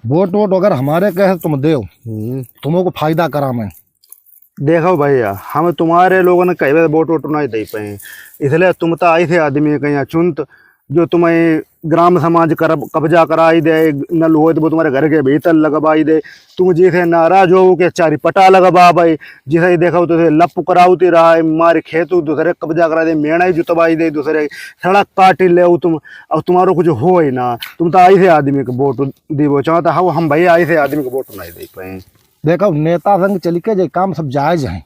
Vote vote अगर हमारे कहे तुम दो तुमको फायदा करा मैं। देखो भैया, हम तुम्हारे लोगों ने कई बार वोट वोट नहीं दे पाए, इसलिए तुम तो ऐसे आदमी कहीं चुनत जो तुम्हें ग्राम समाज कर कब्जा कराई दे, नल हो तो वो तुम्हारे घर के भीतर लगवाई दे। तुम जिसे नाराज हो के चारी पटा लगवा भाई, जिसे देखो तो लप कराउती रहा है, मारे खेत दूसरे कब्जा करा दे, मेणा ही जुतवाई दे, दूसरे सड़क काट ले तुम। अब तुम्हारो कुछ हो ही ना, तुम तो ऐसे आदमी को वोट दीबो चाहता हो, हम भैया ऐसे आदमी को वोट नहीं दे पाए। देखो नेता संग चल के जो काम सब जायज है।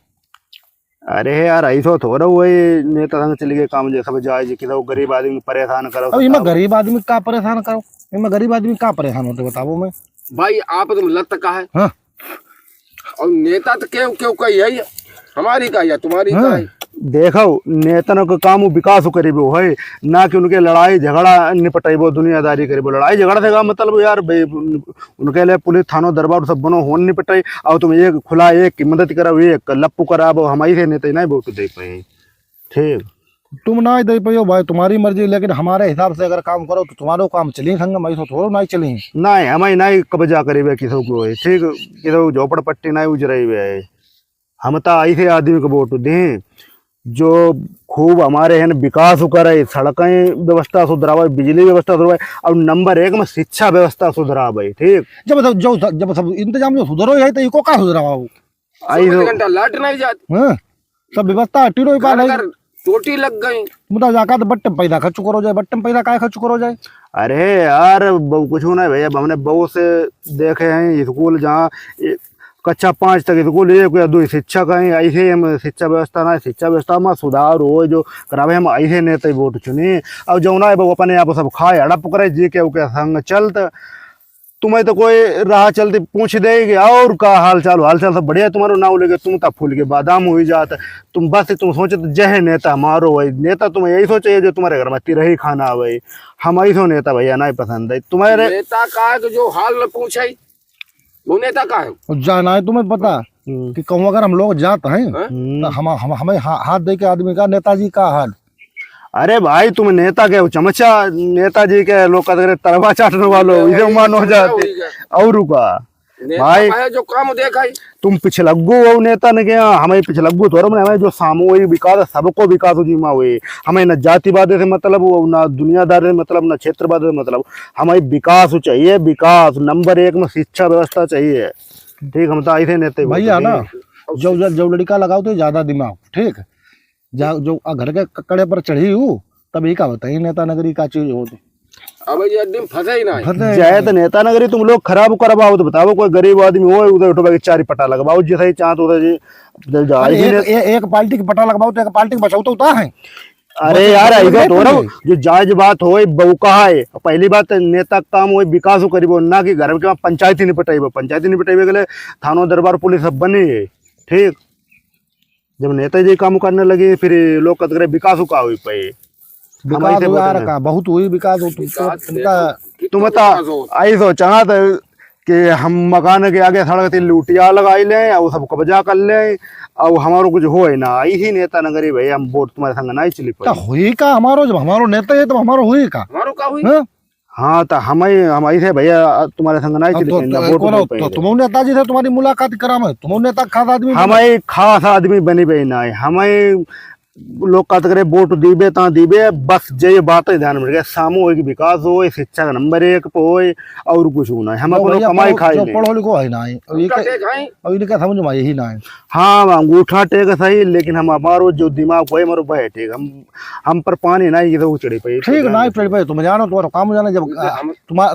अरे यार ऐसा थोड़ा वही नेता संग चल के काम जो सब जायज कि गरीब आदमी परेशान करो। अब इनमें गरीब आदमी का परेशान करो, इनमें गरीब आदमी का परेशान होते बताओ मैं। भाई आप तुम लत का है हाँ? और नेता तो क्यों क्यों का है, हमारी का या तुम्हारी का है। देखो नेतनों का काम विकास करीबो है, ना कि उनके लड़ाई झगड़ा निपटेबो दुनियादारी करीबो। लड़ाई झगड़ा देगा मतलब यार उनके लिए पुलिस थानों दरबार सब बनो होन निपटे, और तुम एक खुला एक की मदद करो, एक लप्पू कराबो, हमारी से नेता नहीं वोट दे पाए। ठीक, तुम ना दे पाओ भाई, तुम्हारी मर्जी, लेकिन हमारे हिसाब से अगर काम करो तो तुम्हारो काम चली संग, मैं तो थोड़ा नहीं चली। नहीं हमें नहीं कब्जा करीबे किसी को, ठीक, किसी झोपड़पट्टी नहीं उजराई है। हम तो ऐसे आदमी को वोट दें जो खूब हमारे यहाँ विकास करे, सड़कें व्यवस्था सुधरावे, बिजली व्यवस्था सुधरावे, और नंबर 1 में शिक्षा व्यवस्था सुधरावे। ठीक, जब सब इंतजाम जो सुधरो है तो इको का सुधरावा घंटा लाट नहीं जाती। हाँ, सब व्यवस्था टीरो पा नहीं, चोटी लग गई। मुदा जाका तो बट्टे पैदा खर्च करो जाए, बट्टे पैदा काय खर्च करो जाए। अरे यार कुछ नहीं भैया, हमने बहु से देखे हैं स्कूल जहाँ कक्षा 5 तक स्कूल 1 या 2 शिक्षक हैं, ऐसे हम शिक्षा व्यवस्था ना, शिक्षा व्यवस्था में सुधार हो जो करावे, हम ऐसे नेता वोट चुने। और जो ना वो अपने आप सब खाए हड़प करे जी के संग चलत, तुम्हें तो कोई राह चलती पूछ देगी और का हाल चाल सब बढ़िया, तुम्हारो नाव लेके तुम तब फूल के बादाम हो जाता। तुम बस तुम सोचे तो जय नेता हमारो भाई, नेता तुम्हें यही सोचे जो तुम्हारे घर में तिरही खाना आवे, हम ऐसो नेता भैया नहीं पसंद है तुम्हारे। नेता का है तो जो हाल न पूछे वो नेता का है। जाना है तुम्हें पता कि कहूँ अगर हम लोग जाते हैं तो हमें हाथ दे के आदमी का नेताजी का हाल। अरे भाई तुम नेता के हो चमचा, नेताजी के लोग तरवा चाटने वालों इसे मान हो जाते और का भाई जो काम देखा ही। तुम पिछलग्गू हो नेता ने क्या, हमें पिछलग्गू थोड़ा हमें जो सामूहिक विकास सबको विकास हो जीमा हुए, हमें न जातिवाद से मतलब हो, न दुनियादारी से मतलब, न क्षेत्रवाद से मतलब, हमें विकास चाहिए, विकास नंबर 1 में शिक्षा व्यवस्था चाहिए। ठीक, हम तो ऐसे नेता भैया ना, जो लड़का लगाओ तो ज्यादा दिमाग, ठीक, जो घर के कड़े पर चढ़ी हूँ तभी का बताइए नेता नगरी का चीज हो। अब ये दिन फंसे ही ना जय तो नेता नगरी तुम लोग खराब करवाओ तो बताओ, कोई गरीब आदमी हो उधर उठो चारी पटा लगवाओ, जैसा ही चाहत उधर जी एक पार्टी के पटा लगवाओ तो एक पार्टी के बचाओ तो होता है। अरे यार ऐसा तो ना जो जायज बात हो बहु कहा है। पहली बात नेता काम हो विकास करीब, ना कि घर के पंचायती निपटेबे, पंचायती निपटेबे के लिए थानों दरबार पुलिस सब बने है। ठीक, जब नेताजी काम करने लगे फिर लोग कहते विकास का हुई पे विकास यार का बहुत हुई विकास हो तुम ऐसा चाहत कि हम मकान के आगे सड़क लूटिया लगाई ले और सब कब्जा कर ले और हमारो कुछ हो ना, यही नेता नगरी भाई हम वोट तुम्हारे संग नहीं चली पाई। हुई का हमारो, जब हमारो नेता है तो हमारो हुई का, हमारो का हुई। हाँ तो हम ऐसे भैया तुम्हारे संग नहीं चली, तुम नेताजी से तुम्हारी मुलाकात करा मैं, तुम नेता खास आदमी, हमें खास आदमी बनी भाई ना, हमें लोग कहते करे वोट दीबे ता दीबे, बस ये बात ध्यान में रखे, सामूहिक विकास हो, शिक्षा का नंबर 1 पे हो और कुछ होना है, हम अपनो कमाई खाई ले, पढ़ो लिखो है ना, अभी इनका समझ में यही ना है। हाँ अंगूठा टेक सही, लेकिन हम हमारो जो दिमाग है हमारो वह ठीक, हम पर पानी नहीं तो चढ़ी पाई। ठीक नहीं चढ़ी पाई, तुम जानो तुम्हारा काम जाना, जब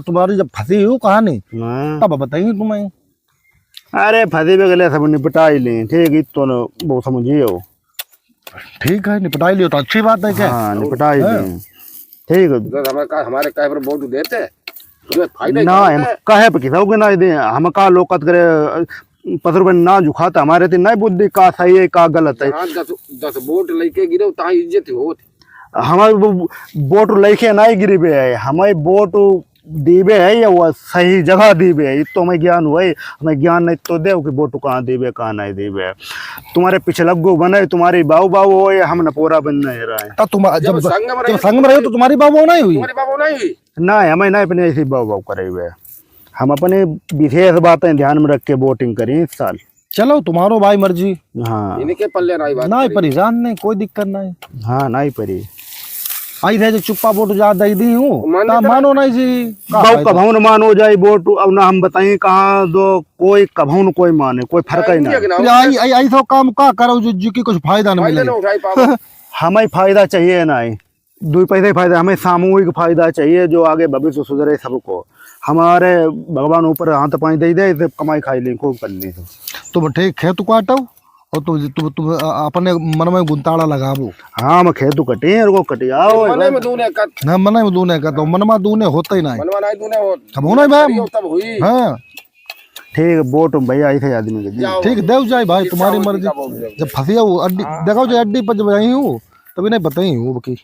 तुम्हारी जब फंसी हो कहानी तब बताइए तुम्हें। अरे फंसी पे गले सब निपटा ही ले, ठीक, तो वो समझिए हो। ठीक है, निपटाई लियो तो अच्छी बात है क्या। हाँ निपटाई ले, ठीक है, हमारे कहे पर वोट देते फायदा ना, हम कहे पे किसी के ना दे, हम का लोग कहते करे 5 रुपए ना झुकाता, हमारे तो नहीं बुद्धि का सही है का गलत है। 10 वोट लेके गिरे ता इज्जत हो, हमारे वोट लेके नहीं गिरी पे है, हमें वोट दीबे है या वो सही जगह दीबे है, तो हमें ज्ञान हुआ है, हमें ज्ञान नहीं तो दे कि वोट कहाँ दीबे कहाँ नहीं दीबे। तुम्हारे पिछलग्गू बने, तुम्हारी बाबू बाबू हो, हम न पूरा बन नहीं रहा है। तुम जब संग में रहे तो तुम्हारी बाबू नहीं हुई, तुम्हारी बाबू नहीं हुई ना, हमें नहीं अपने ऐसी बाबू बाबू करे हुए, हम अपने विशेष बातें ध्यान में रख के वोटिंग करें इस साल। चलो तुम्हारो भाई मर्जी। हाँ इनके पल्ले नहीं बात ना करी। परेशान नहीं, कोई दिक्कत नहीं। हाँ नहीं परी आई थे जो चुप्पा वोट ज्यादा ही दी हूँ मान ता लेते मानो नहीं जी का बहु फायदा? कभू न मानो जाए वोट। अब ना हम बताइए कहाँ दो, कोई कभू न कोई माने, कोई फर्क ही इंडिया के नहीं। नाम फिर आई आई तो काम का करो जो जी की कुछ फायदा न फायदे मिले। ना उठाई पाओ। हमें फायदा चाहिए नहीं, दो पैसे फायदा, हमें सामूहिक फायदा चाहिए जो आगे भविष्य सुधरे सबको। हमारे भगवान ऊपर हाथ पानी दे दे, इसे कमाई खाई ले खूब कर ली। तुम ठीक खेत काटो और तुम अपने मन में गुंताड़ा लगाबो। हाँ मैं खेत कटे और वो कटे आओ मने में दूने का ना मन में दूने का तो मन में दूने होता ही नहीं। मनवा नहीं दूने हो। तब होना ही मैम। करियो तब हुई। हाँ ठीक वोट भैया ऐसे आदमी के जाओ। ठीक देव जाए भाई, तुम्हारी इच्छा होती मर्जी। का वोट देव। जब फंसी हूँ अड्डी देखो जो अड्डी पर जब आई हूँ तभी नहीं बताई हूँ की